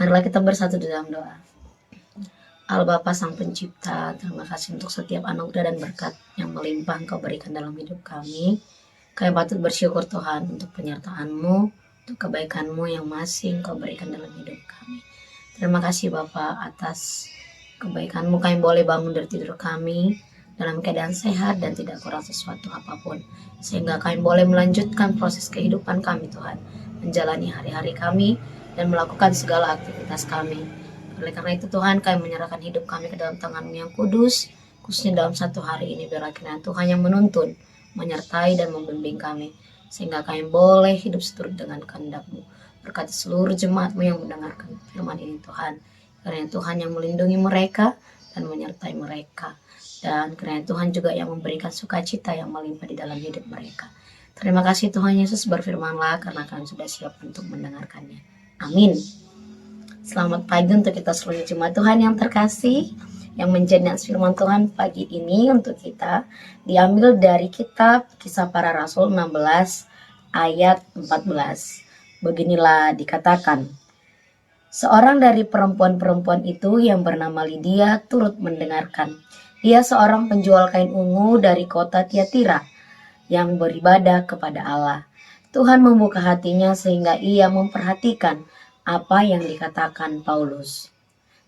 Marilah kita bersatu dalam doa. Allah Bapa Sang Pencipta, terima kasih untuk setiap anugerah dan berkat yang melimpah Engkau berikan dalam hidup kami. Kami patut bersyukur Tuhan untuk penyertaan-Mu, untuk kebaikan-Mu yang masih Engkau berikan dalam hidup kami. Terima kasih Bapa atas kebaikan-Mu, kami boleh bangun dari tidur kami dalam keadaan sehat dan tidak kurang sesuatu apapun. Sehingga kami boleh melanjutkan proses kehidupan kami Tuhan, menjalani hari-hari kami dan melakukan segala aktivitas kami. Oleh karena itu Tuhan, kami menyerahkan hidup kami ke dalam tangan-Mu yang kudus, khususnya dalam satu hari ini. Biarlah kiranya Tuhan yang menuntun, menyertai dan membimbing kami, sehingga kami boleh hidup seturut dengan kehendak-Mu. Berkati seluruh jemaat-Mu yang mendengarkan firman ini Tuhan. Kiranya Tuhan yang melindungi mereka dan menyertai mereka. Dan kiranya Tuhan juga yang memberikan sukacita yang melimpah di dalam hidup mereka. Terima kasih Tuhan Yesus, berfirmanlah karena kami sudah siap untuk mendengarkannya. Amin. Selamat pagi untuk kita seluruh jemaat Tuhan yang terkasih, yang menjadi firman Tuhan pagi ini untuk kita diambil dari kitab Kisah Para Rasul 16 ayat 14. Beginilah dikatakan, seorang dari perempuan-perempuan itu yang bernama Lydia turut mendengarkan. Ia seorang penjual kain ungu dari kota Tiatira yang beribadah kepada Allah. Tuhan membuka hatinya sehingga ia memperhatikan apa yang dikatakan Paulus.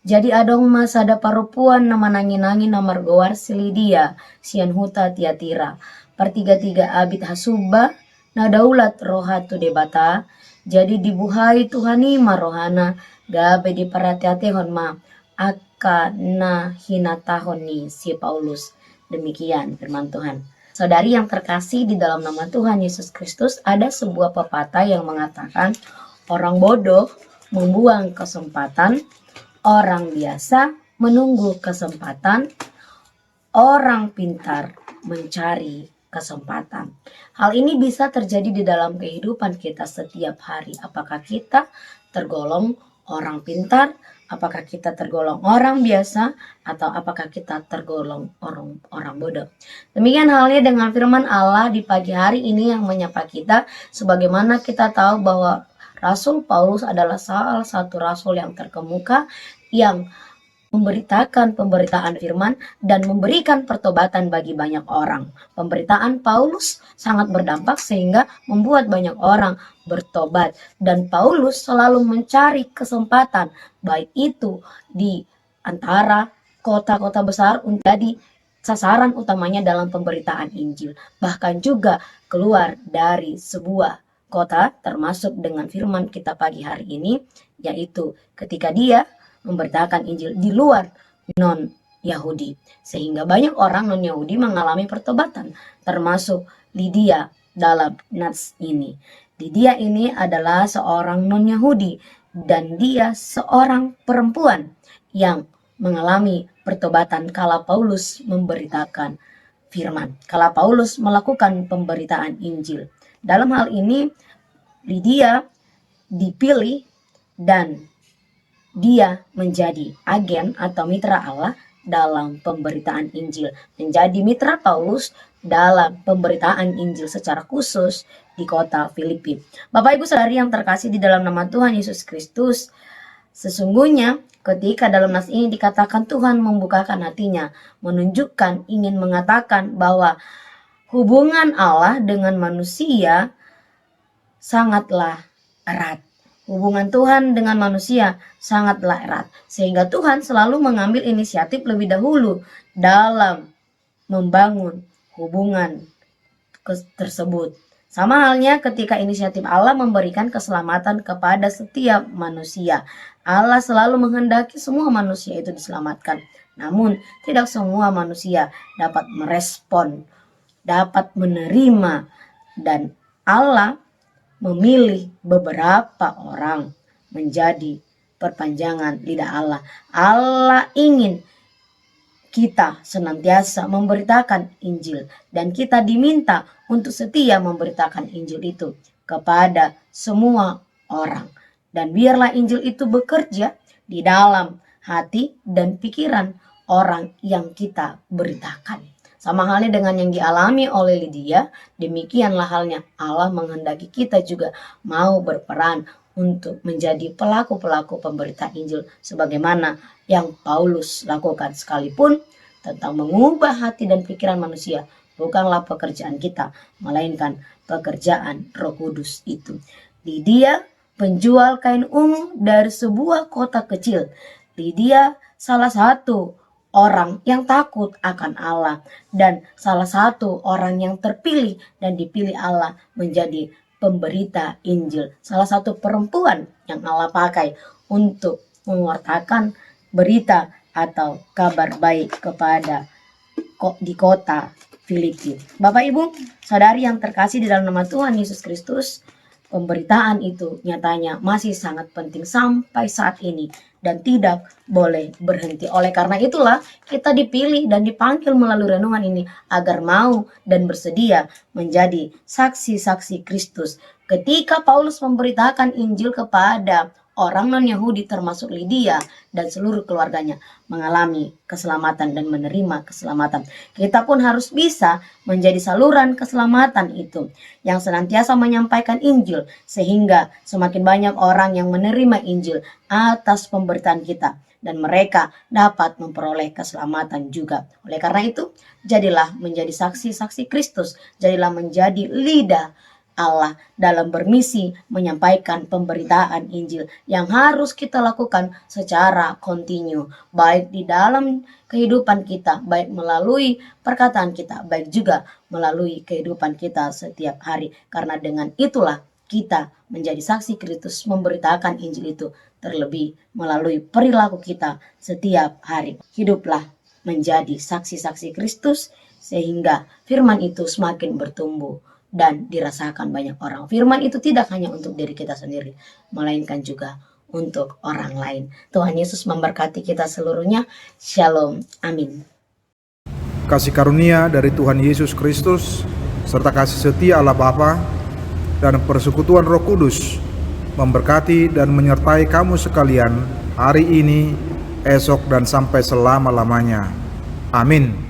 Jadi adong mas ada parupuan nama nangi-nangi nomor goar si Lydia sian huta Tiatira. Pertiga-tiga abid hasuba nadaulat rohatu debata. Jadi dibuhai Tuhani marohana gabe di paratiatehon ma aka na hinatahon ni si Paulus. Demikian firman Tuhan. Saudari yang terkasih di dalam nama Tuhan Yesus Kristus, ada sebuah pepatah yang mengatakan orang bodoh membuang kesempatan, orang biasa menunggu kesempatan, orang pintar mencari kesempatan. Hal ini bisa terjadi di dalam kehidupan kita setiap hari. Apakah kita tergolong orang pintar, apakah kita tergolong orang biasa, atau apakah kita tergolong orang bodoh. Demikian halnya dengan firman Allah di pagi hari ini yang menyapa kita, sebagaimana kita tahu bahwa Rasul Paulus adalah salah satu rasul yang terkemuka yang memberitakan pemberitaan firman dan memberikan pertobatan bagi banyak orang. Pemberitaan Paulus sangat berdampak sehingga membuat banyak orang bertobat. Dan Paulus selalu mencari kesempatan, baik itu di antara kota-kota besar menjadi sasaran utamanya dalam pemberitaan Injil. Bahkan juga keluar dari sebuah kota, termasuk dengan firman kita pagi hari ini, yaitu ketika dia memberitakan Injil di luar non-Yahudi. Sehingga banyak orang non-Yahudi mengalami pertobatan, termasuk Lydia dalam nats ini. Lydia ini adalah seorang non-Yahudi dan dia seorang perempuan yang mengalami pertobatan kala Paulus memberitakan firman, kala Paulus melakukan pemberitaan Injil. Dalam hal ini Lydia dipilih dan dia menjadi agen atau mitra Allah dalam pemberitaan Injil, menjadi mitra Paulus dalam pemberitaan Injil secara khusus di kota Filipi. Bapak Ibu Saudari yang terkasih di dalam nama Tuhan Yesus Kristus, sesungguhnya ketika dalam nas ini dikatakan Tuhan membukakan hatinya, menunjukkan ingin mengatakan bahwa hubungan Allah dengan manusia sangatlah erat. Hubungan Tuhan dengan manusia sangatlah erat. Sehingga Tuhan selalu mengambil inisiatif lebih dahulu dalam membangun hubungan tersebut. Sama halnya ketika inisiatif Allah memberikan keselamatan kepada setiap manusia. Allah selalu menghendaki semua manusia itu diselamatkan. Namun tidak semua manusia dapat merespon, dapat menerima, dan Allah memilih beberapa orang menjadi perpanjangan lidah Allah. Allah ingin kita senantiasa memberitakan Injil dan kita diminta untuk setia memberitakan Injil itu kepada semua orang. Dan biarlah Injil itu bekerja di dalam hati dan pikiran orang yang kita beritakan. Sama halnya dengan yang dialami oleh Lydia, demikianlah halnya Allah menghendaki kita juga mau berperan untuk menjadi pelaku-pelaku pemberita Injil sebagaimana yang Paulus lakukan, sekalipun tentang mengubah hati dan pikiran manusia bukanlah pekerjaan kita, melainkan pekerjaan Roh Kudus itu. Lydia, penjual kain ungu dari sebuah kota kecil. Lydia salah satu orang yang takut akan Allah dan salah satu orang yang terpilih dan dipilih Allah menjadi pemberita Injil. Salah satu perempuan yang Allah pakai untuk mewartakan berita atau kabar baik kepada di kota Filipi. Bapak Ibu, saudari yang terkasih di dalam nama Tuhan Yesus Kristus, pemberitaan itu nyatanya masih sangat penting sampai saat ini dan tidak boleh berhenti. Oleh karena itulah kita dipilih dan dipanggil melalui renungan ini agar mau dan bersedia menjadi saksi-saksi Kristus. Ketika Paulus memberitakan Injil kepada orang non-Yahudi termasuk Lydia dan seluruh keluarganya mengalami keselamatan dan menerima keselamatan. Kita pun harus bisa menjadi saluran keselamatan itu yang senantiasa menyampaikan Injil sehingga semakin banyak orang yang menerima Injil atas pemberitaan kita dan mereka dapat memperoleh keselamatan juga. Oleh karena itu, jadilah menjadi saksi-saksi Kristus, jadilah menjadi lidah Allah dalam bermisi menyampaikan pemberitaan Injil yang harus kita lakukan secara kontinu, baik di dalam kehidupan kita, baik melalui perkataan kita, baik juga melalui kehidupan kita setiap hari. Karena dengan itulah kita menjadi saksi Kristus memberitakan Injil itu, terlebih melalui perilaku kita setiap hari. Hiduplah menjadi saksi-saksi Kristus sehingga firman itu semakin bertumbuh dan dirasakan banyak orang. Firman itu tidak hanya untuk diri kita sendiri, melainkan juga untuk orang lain. Tuhan Yesus memberkati kita seluruhnya. Shalom. Amin. Kasih karunia dari Tuhan Yesus Kristus serta kasih setia Allah Bapa dan persekutuan Roh Kudus memberkati dan menyertai kamu sekalian hari ini, esok, dan sampai selama-lamanya. Amin.